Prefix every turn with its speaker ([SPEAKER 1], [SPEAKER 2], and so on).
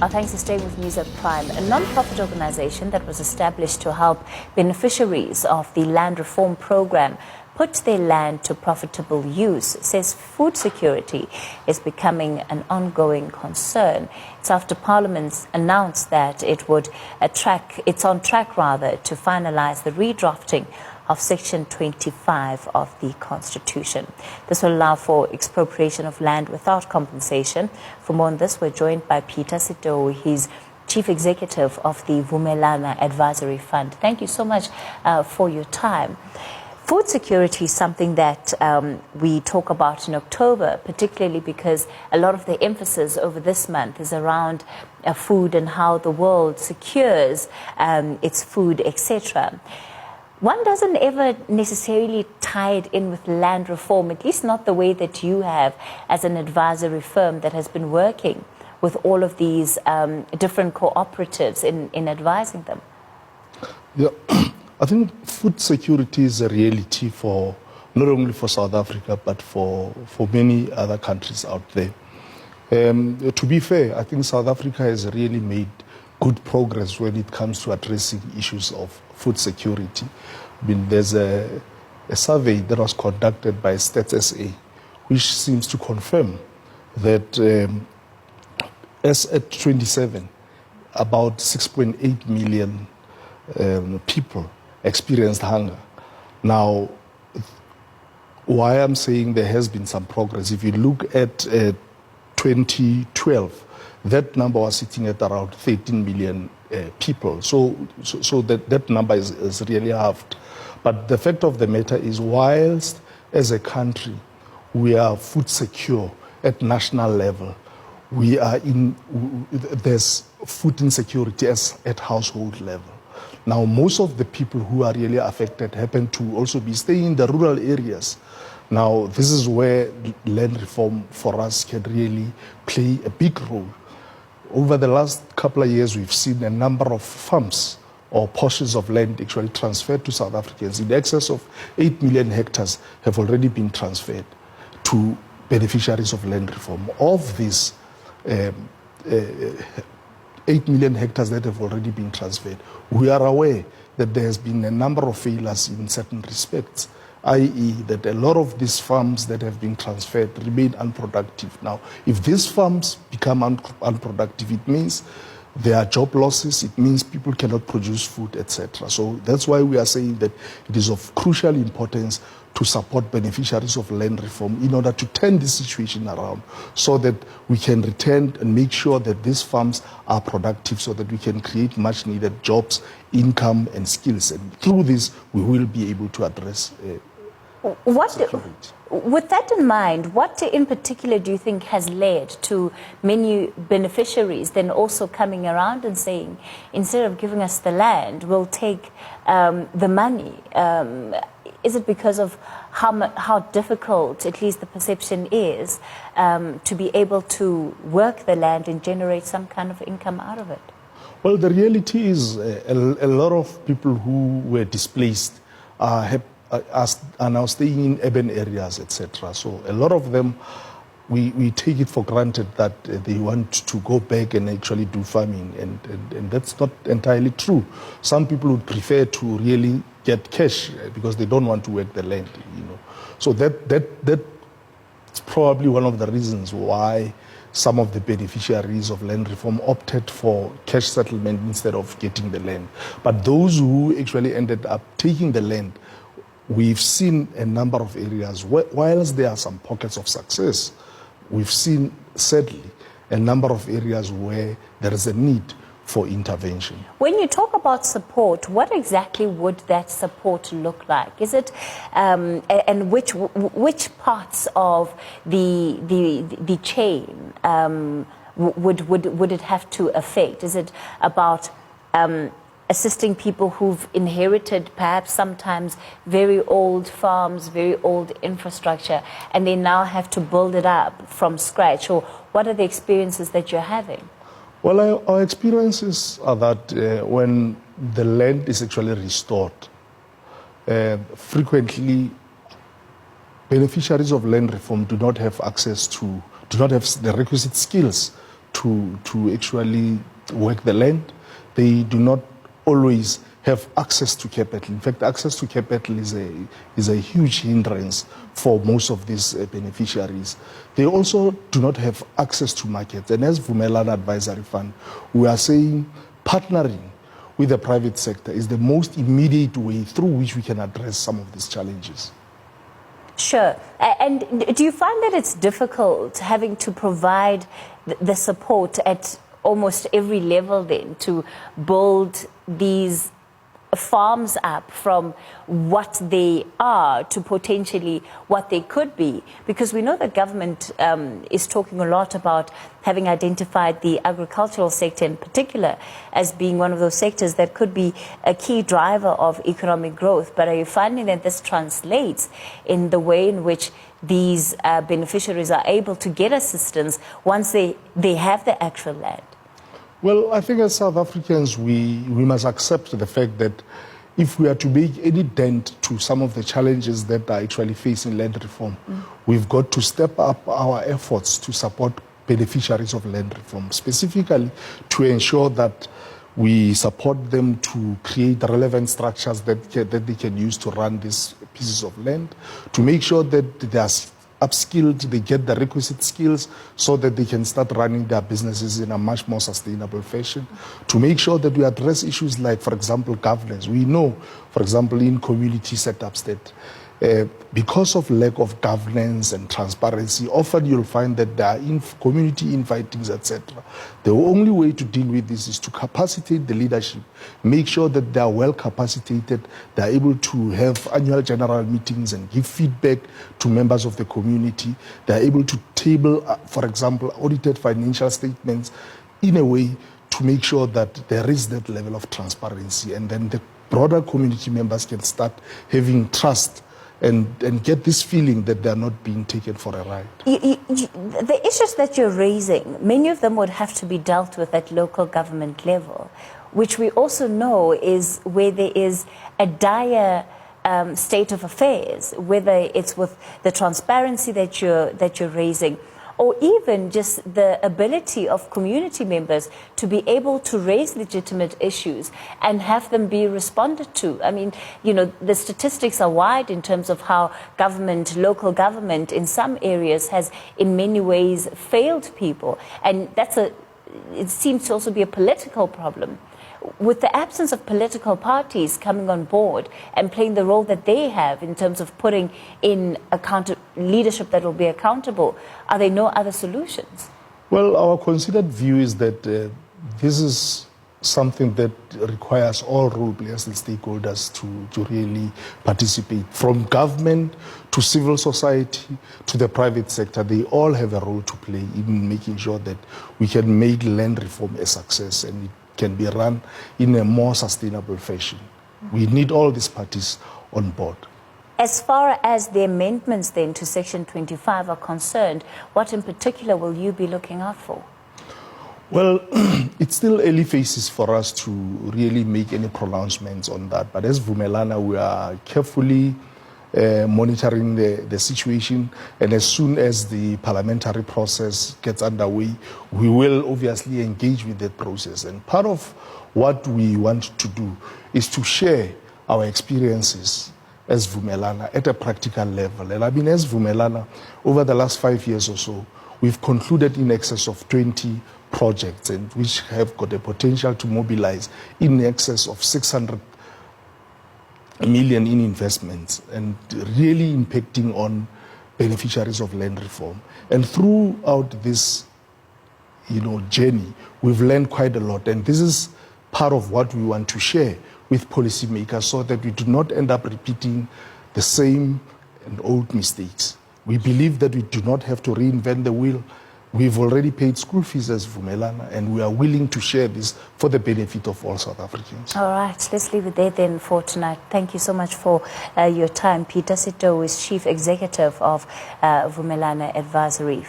[SPEAKER 1] Our thanks for staying with News at Prime, a non-profit organization that was established to help beneficiaries of the land reform program put their land to profitable use, says food security is becoming an ongoing concern. It's after Parliament announced that it's on track to finalize the redrafting of Section 25 of the Constitution. This will allow for expropriation of land without compensation. For more on this, we're joined by Peter Sito. He's Chief Executive of the Vumelana Advisory Fund. Thank you so much for your time. Food security is something that we talk about in October, particularly because a lot of the emphasis over this month is around food and how the world secures its food, etc. One doesn't ever necessarily tie it in with land reform, at least not the way that you have as an advisory firm that has been working with all of these different cooperatives in advising them.
[SPEAKER 2] Yeah, I think food security is a reality for not only for South Africa, but for many other countries out there. To be fair, I think South Africa has really made good progress when it comes to addressing issues of food security. I mean, there's a survey that was conducted by Stats SA, which seems to confirm that as at 27, about 6.8 million people experienced hunger. Now, why I'm saying there has been some progress, if you look at 2012, that number was sitting at around 13 million people. So that number is really halved. But the fact of the matter is, whilst as a country we are food secure at national level, there's food insecurity at household level. Now, most of the people who are really affected happen to also be staying in the rural areas. Now, this is where land reform for us can really play a big role. Over the last couple of years, we've seen a number of farms or portions of land actually transferred to South Africans. In excess of 8 million hectares have already been transferred to beneficiaries of land reform. Of these 8 million hectares that have already been transferred, we are aware that there has been a number of failures in certain respects, i.e. that a lot of these farms that have been transferred remain unproductive. Now, if these farms become unproductive, it means there are job losses, it means people cannot produce food, etc. So that's why we are saying that it is of crucial importance to support beneficiaries of land reform in order to turn this situation around so that we can return and make sure that these farms are productive so that we can create much needed jobs, income and skills. And through this, we will be able to address security.
[SPEAKER 1] With that in mind, what in particular do you think has led to many beneficiaries then also coming around and saying, instead of giving us the land, we'll take the money? Is it because of how difficult, at least the perception is, to be able to work the land and generate some kind of income out of it?
[SPEAKER 2] Well, the reality is a lot of people who were displaced are now staying in urban areas, etc. So a lot of them, we take it for granted that they want to go back and actually do farming, and that's not entirely true. Some people would prefer to really get cash because they don't want to work the land, you know. So that's probably one of the reasons why some of the beneficiaries of land reform opted for cash settlement instead of getting the land. But those who actually ended up taking the land, we've seen a number of areas, whilst there are some pockets of success, we've seen, sadly, a number of areas where there is a need for intervention.
[SPEAKER 1] When you talk about support, what exactly would that support look like? Is it, and which parts of the chain would it have to affect? Is it about assisting people who've inherited perhaps sometimes very old farms, very old infrastructure, and they now have to build it up from scratch? Or what are the experiences that you're having?
[SPEAKER 2] Well, our experiences are that when the land is actually restored, frequently beneficiaries of land reform do not have access to, do not have the requisite skills to actually work the land. They do not always have access to capital. In fact, access to capital is a huge hindrance for most of these beneficiaries. They also do not have access to markets. And as Vumelana Advisory Fund, we are saying partnering with the private sector is the most immediate way through which we can address some of these challenges.
[SPEAKER 1] Sure. And do you find that it's difficult having to provide the support at almost every level then to build these farms up from what they are to potentially what they could be? Because we know that government is talking a lot about having identified the agricultural sector in particular as being one of those sectors that could be a key driver of economic growth. But are you finding that this translates in the way in which these beneficiaries are able to get assistance once they have the actual land?
[SPEAKER 2] Well, I think as South Africans, we must accept the fact that if we are to make any dent to some of the challenges that are actually facing land reform, we've got to step up our efforts to support beneficiaries of land reform, specifically to ensure that we support them to create relevant structures that they can use to run these pieces of land, to make sure that they are upskilled, they get the requisite skills so that they can start running their businesses in a much more sustainable fashion, to make sure that we address issues like, for example, governance. We know, for example, in community setups that because of lack of governance and transparency, often you'll find that there are community infightings, etc. The only way to deal with this is to capacitate the leadership, make sure that they are well capacitated, they are able to have annual general meetings and give feedback to members of the community, they are able to table, for example, audited financial statements in a way to make sure that there is that level of transparency, and then the broader community members can start having trust and get this feeling that they're not being taken for a ride.
[SPEAKER 1] The issues that you're raising, many of them would have to be dealt with at local government level, which we also know is where there is a dire state of affairs, whether it's with the transparency that you're raising, or even just the ability of community members to be able to raise legitimate issues and have them be responded to. I mean, you know, the statistics are wide in terms of how government, local government in some areas has in many ways failed people. And it seems to also be a political problem. With the absence of political parties coming on board and playing the role that they have in terms of putting in leadership that will be accountable, are there no other solutions?
[SPEAKER 2] Well, our considered view is that this is something that requires all role players and stakeholders to really participate. From government to civil society to the private sector, they all have a role to play in making sure that we can make land reform a success and it can be run in a more sustainable fashion. We need all these parties on board.
[SPEAKER 1] As far as the amendments then to Section 25 are concerned, what in particular will you be looking out for?
[SPEAKER 2] Well, it's still early phases for us to really make any pronouncements on that. But as Vumelana, we are carefully monitoring the situation, and as soon as the parliamentary process gets underway, we will obviously engage with that process. And part of what we want to do is to share our experiences as Vumelana at a practical level. And I mean, as Vumelana, over the last 5 years or so, we've concluded in excess of 20 projects, and which have got the potential to mobilize in excess of 600 million in investments and really impacting on beneficiaries of land reform. And throughout this, journey, we've learned quite a lot. And this is part of what we want to share with policymakers so that we do not end up repeating the same and old mistakes. We believe that we do not have to reinvent the wheel. We've already paid school fees as Vumelana, and we are willing to share this for the benefit of all South Africans.
[SPEAKER 1] All right, let's leave it there then for tonight. Thank you so much for your time. Peter Sito is Chief Executive of Vumelana Advisory.